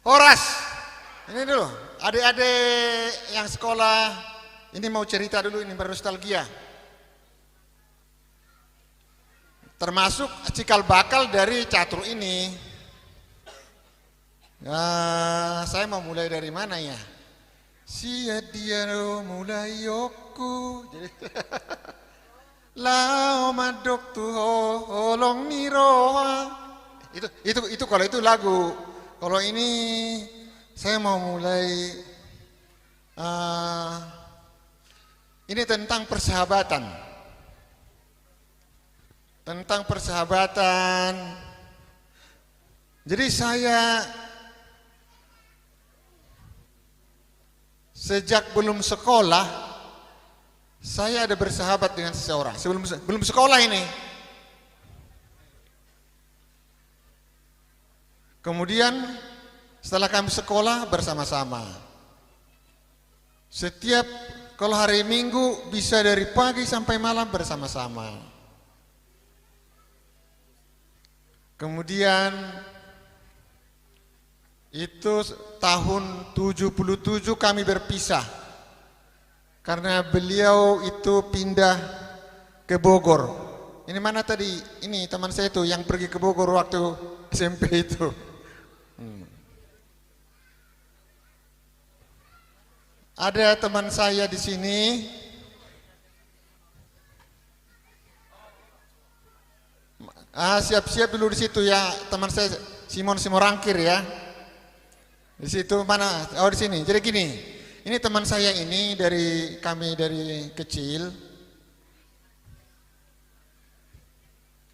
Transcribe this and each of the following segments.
Horas, ini dulu, adik-adik yang sekolah, ini mau cerita dulu, ini bernostalgia. Termasuk cikal bakal dari catur ini. Saya mau mulai dari mana ya? Sia dia mulai yoku. Jadi, lao madok tu holong niroa. Itu kalau itu lagu. Kalau ini saya mau mulai ini tentang persahabatan. Tentang persahabatan. Jadi saya sejak belum sekolah saya ada bersahabat dengan seseorang. Belum sekolah ini. Kemudian setelah kami sekolah bersama-sama. Setiap kalau hari Minggu bisa dari pagi sampai malam bersama-sama. Kemudian itu tahun 77 kami berpisah. Karena beliau itu pindah ke Bogor. Ini mana tadi? Ini teman saya itu yang pergi ke Bogor waktu SMP itu. Ada teman saya di sini. Siap-siap dulu di situ ya, teman saya Simon Simorangkir ya. Di situ mana? Oh di sini. Jadi gini, ini teman saya ini dari kami dari kecil.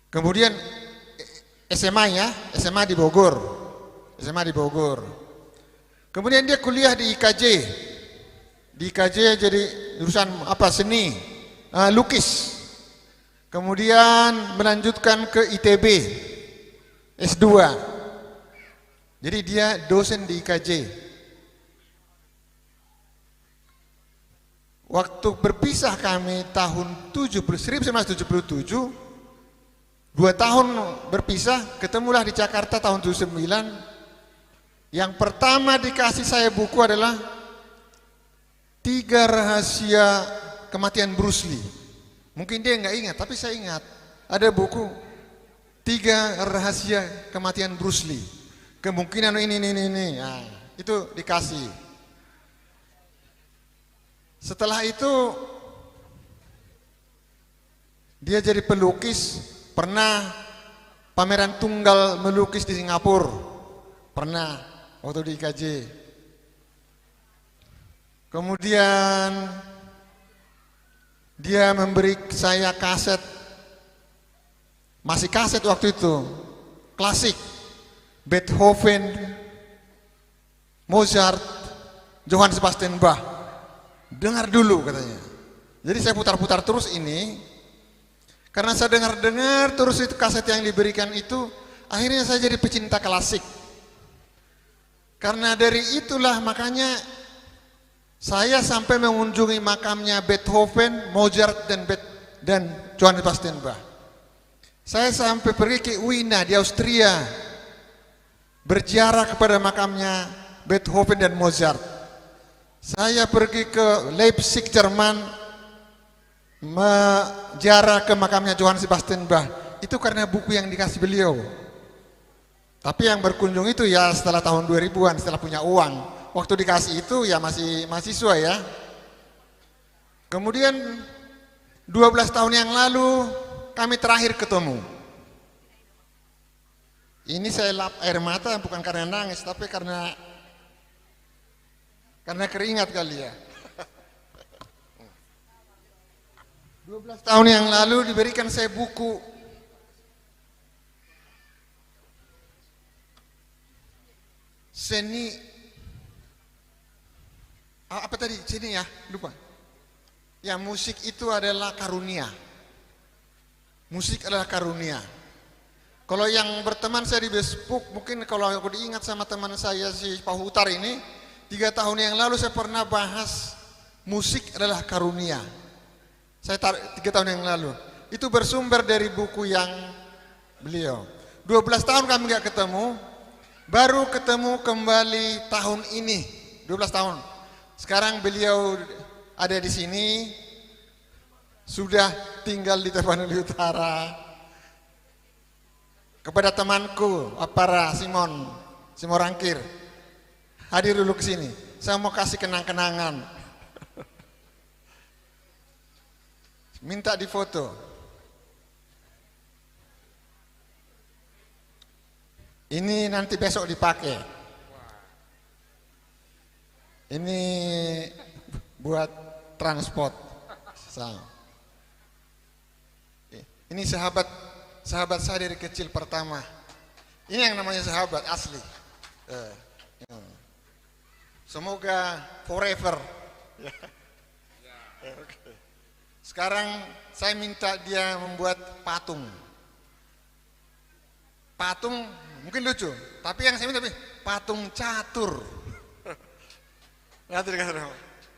Kemudian SMA ya, SMA di Bogor. SMA di Bogor. Kemudian dia kuliah di IKJ. Di IKJ jadi jurusan apa? Seni, lukis. Kemudian melanjutkan ke ITB S2. Jadi dia dosen di IKJ. Waktu berpisah kami tahun 1977, 2 tahun berpisah, ketemulah di Jakarta tahun 79. Yang pertama dikasih saya buku adalah 3 rahasia kematian Bruce Lee. Mungkin dia nggak ingat, tapi saya ingat. Ada buku 3 rahasia kematian Bruce Lee. Kemungkinan ini. Nah, itu dikasih. Setelah itu dia jadi pelukis. Pernah pameran tunggal melukis di Singapura. Pernah waktu di IKJ. Kemudian dia memberi saya kaset, masih kaset waktu itu, klasik, Beethoven, Mozart, Johann Sebastian Bach. Dengar dulu katanya. Jadi saya putar-putar terus ini, karena saya dengar-dengar terus itu kaset yang diberikan itu, akhirnya saya jadi pecinta klasik. Karena dari itulah makanya saya sampai mengunjungi makamnya Beethoven, Mozart dan Johann Sebastian Bach. Saya sampai pergi ke Wina di Austria, berziarah kepada makamnya Beethoven dan Mozart. Saya pergi ke Leipzig, Jerman, menziarah ke makamnya Johann Sebastian Bach. Itu karena buku yang dikasih beliau. Tapi yang berkunjung itu ya setelah tahun 2000-an, setelah punya uang. Waktu dikasih itu ya masih mahasiswa ya. Kemudian 12 tahun yang lalu kami terakhir ketemu. Ini saya lap air mata bukan karena nangis, tapi karena keringat kali ya. 12 tahun yang lalu diberikan saya buku seni. Apa tadi? Sini ya, lupa. Ya, musik itu adalah karunia. Musik adalah karunia. Kalau yang berteman saya di Facebook, mungkin kalau aku diingat sama teman saya si Pak Hutar ini, 3 tahun yang lalu saya pernah bahas musik adalah karunia. Saya 3 tahun yang lalu. Itu bersumber dari buku yang beliau. 12 tahun kami nggak ketemu. Baru ketemu kembali tahun ini, 12 tahun. Sekarang beliau ada di sini, sudah tinggal di Tapanuli Utara. Kepada temanku, Apara Simon Rangkir, hadir dulu ke sini. Saya mau kasih kenang-kenangan. Minta difoto. Ini nanti besok dipakai. Ini buat transport. Ini sahabat saya dari kecil pertama. Ini yang namanya sahabat asli. Semoga forever. Sekarang saya minta dia membuat patung. Patung mungkin lucu, tapi yang saya minta patung catur.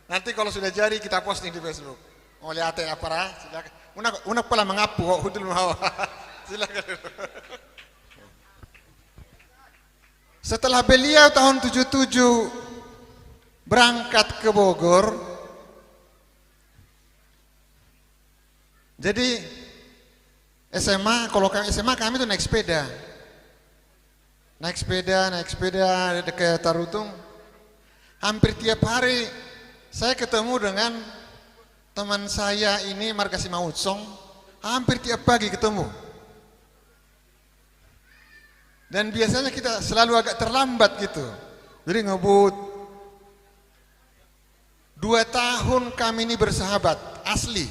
Nanti kalau sudah jadi kita posting di Facebook. Oh lihat ya para, silakan. Unak pula mengapu, hudul mau. Silakan. Setelah beliau tahun 77 berangkat ke Bogor, jadi SMA, kalau kami SMA kami tuh naik sepeda ke Tarutung. Hampir tiap hari saya ketemu dengan teman saya ini Margasi Mautsong, hampir tiap pagi ketemu. Dan biasanya kita selalu agak terlambat gitu. Jadi ngebut. 2 tahun kami ini bersahabat, asli.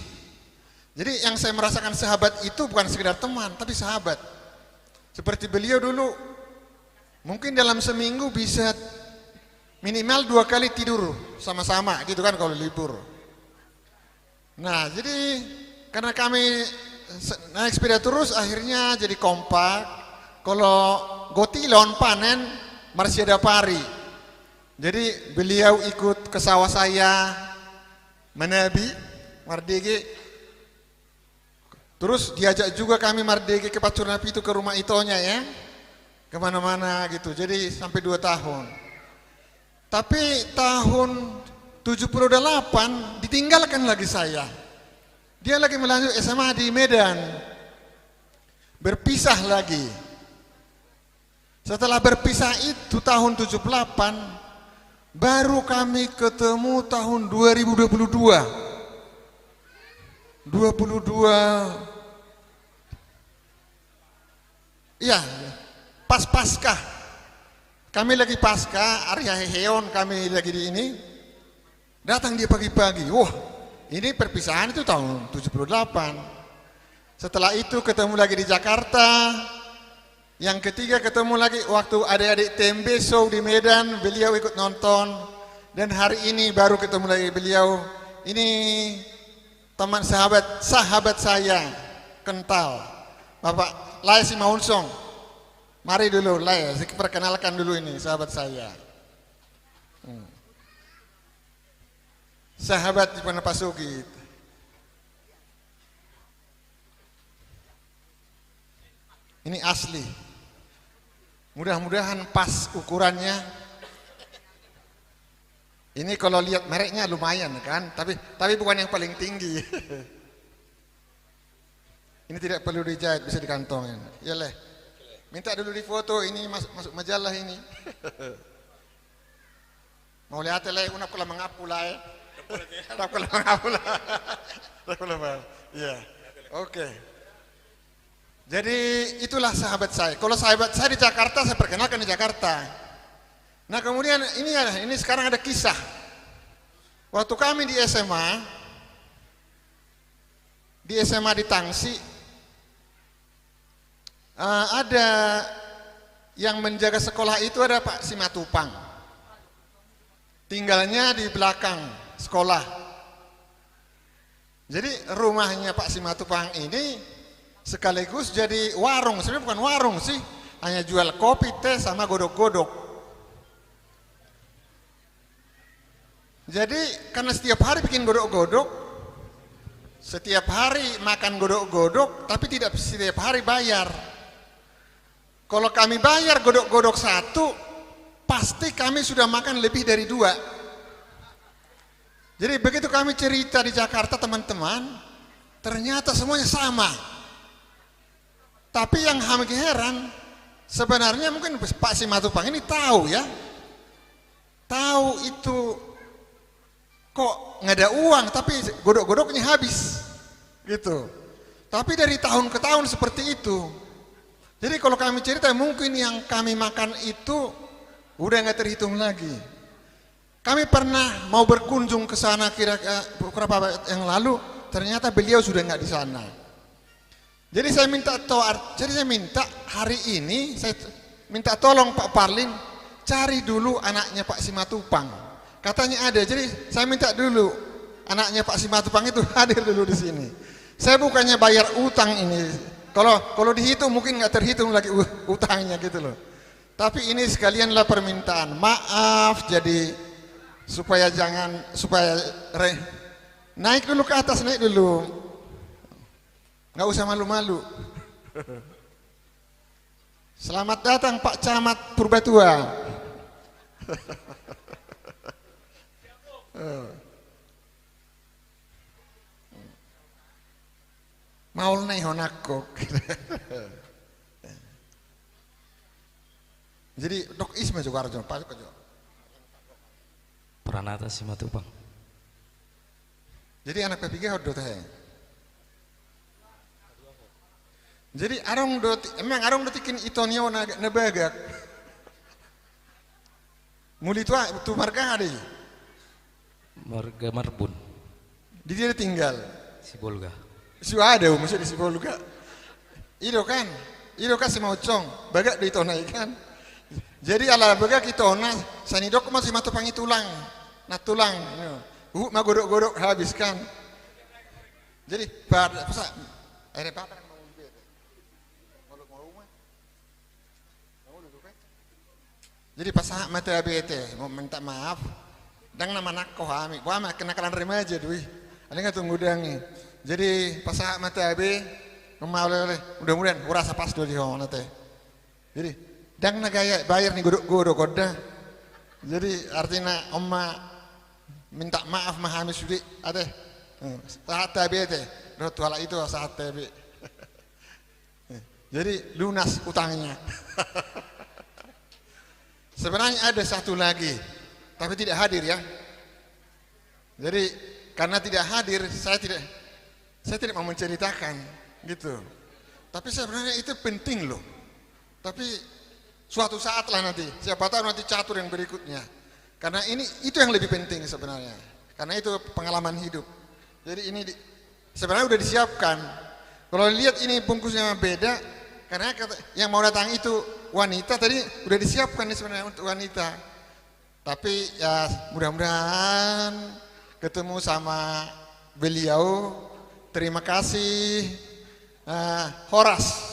Jadi yang saya merasakan sahabat itu bukan sekedar teman, tapi sahabat. Seperti beliau dulu, mungkin dalam seminggu bisa minimal 2 kali tidur sama-sama gitu kan kalau libur. Nah jadi karena kami naik sepeda terus akhirnya jadi kompak. Kalau gotilon panen Marsyada Pari. Jadi beliau ikut ke sawah saya menebi Mardege. Terus diajak juga kami Mardege ke Pacurnapi itu ke rumah itonya ya. Kemana-mana gitu. Jadi sampai 2 tahun. Tapi tahun 78 ditinggalkan lagi saya. Dia lagi melanjut SMA di Medan. Berpisah lagi. Setelah berpisah itu tahun 78 baru kami ketemu tahun 2022. Iya, pas Paskah. Kami lagi Paskah, Arya Heon kami lagi di ini. Datang dia pagi-pagi. Wah, ini perpisahan itu tahun 78. Setelah itu ketemu lagi di Jakarta. Yang ketiga ketemu lagi waktu adik-adik TMB show di Medan, beliau ikut nonton. Dan hari ini baru ketemu lagi beliau. Ini teman sahabat saya kental, Bapak Lai Simaunsong. Mari dulu Lai, saya perkenalkan dulu ini sahabat saya. Sahabat di Panapasugi. Ini asli. Mudah-mudahan pas ukurannya. Ini kalau lihat mereknya lumayan kan, tapi bukan yang paling tinggi. Ini tidak perlu dijahit, bisa dikantongin. Ya leh. Minta dulu di foto, ini masuk majalah ini. Mau lihat leh, unak kula mengapu lah ya. Unak kula mengapu lah. Ya, oke. Jadi itulah sahabat saya. Kalau sahabat saya di Jakarta, saya perkenalkan di Jakarta. Nah kemudian ini sekarang ada kisah. Waktu kami di SMA di Tangsi, ada yang menjaga sekolah itu ada Pak Simatupang. Tinggalnya di belakang sekolah. Jadi rumahnya Pak Simatupang ini sekaligus jadi warung. Sebenarnya bukan warung sih, hanya jual kopi, teh, sama godok-godok. Jadi karena setiap hari bikin godok-godok, setiap hari makan godok-godok, tapi tidak setiap hari bayar. Kalau kami bayar godok-godok satu, pasti kami sudah makan lebih dari 2. Jadi begitu kami cerita di Jakarta teman-teman, ternyata semuanya sama. Tapi yang kami heran, sebenarnya mungkin Pak Simatupang ini tahu ya, tahu itu kok nggak ada uang, tapi godok-godoknya habis, gitu. Tapi dari tahun ke tahun seperti itu. Jadi kalau kami cerita mungkin yang kami makan itu udah nggak terhitung lagi. Kami pernah mau berkunjung ke sana kira-kira beberapa yang lalu, ternyata beliau sudah nggak di sana. Jadi saya minta hari ini saya minta tolong Pak Parlin cari dulu anaknya Pak Simatupang. Katanya ada. Jadi saya minta dulu anaknya Pak Simatupang itu hadir dulu di sini. Saya bukannya bayar utang ini. Kalau dihitung mungkin nggak terhitung lagi utangnya gitu loh. Tapi ini sekalianlah permintaan maaf, jadi supaya naik dulu ke atas, naik dulu, nggak usah malu-malu. Selamat datang Pak Camat Purbatua. Maul nih honakok. Jadi Dok Isma juga harus Pak juga. Pranata Simatupang. Jadi anak ketiga udah teh. Jadi emang arong tikin itonio na bagak. Muli tu marga ada. Marga Marbun. Di dia tinggal. Sibolga. Sudah ada, masih di Sibolga. Ido kan si Maucong, bagak di tonai kan. Jadi ala bagak itona, sanidok masih matupangi tulang, tulang. Ma godok-godok habis kan. Jadi pada pesak, ada apa kan mau beli? Jadi pas mata abete mau minta maaf, dang nama nak kau ami, wah mak kenakalan remaja dui, ada nggak tunggu dangi. Jadi pas mata abe, mau oleh, mudah-mudahan urasa pas dulu di hong nate. Jadi dang nagaya bayar nih godok koda. Jadi artinya oma minta maaf mahami sudi ada saat abe teh, rotuala itu saat abe. Jadi lunas utangnya. Sebenarnya ada satu lagi, tapi tidak hadir ya. Jadi karena tidak hadir, saya tidak mau menceritakan gitu. Tapi sebenarnya itu penting loh. Tapi suatu saat lah nanti, siapa tahu nanti catur yang berikutnya. Karena itu yang lebih penting sebenarnya. Karena itu pengalaman hidup. Jadi ini sebenarnya udah disiapkan. Kalau lihat ini bungkusnya beda, karena yang mau datang itu wanita, tadi udah disiapkan nih sebenarnya untuk wanita. Tapi ya mudah-mudahan ketemu sama beliau. Terima kasih Horas.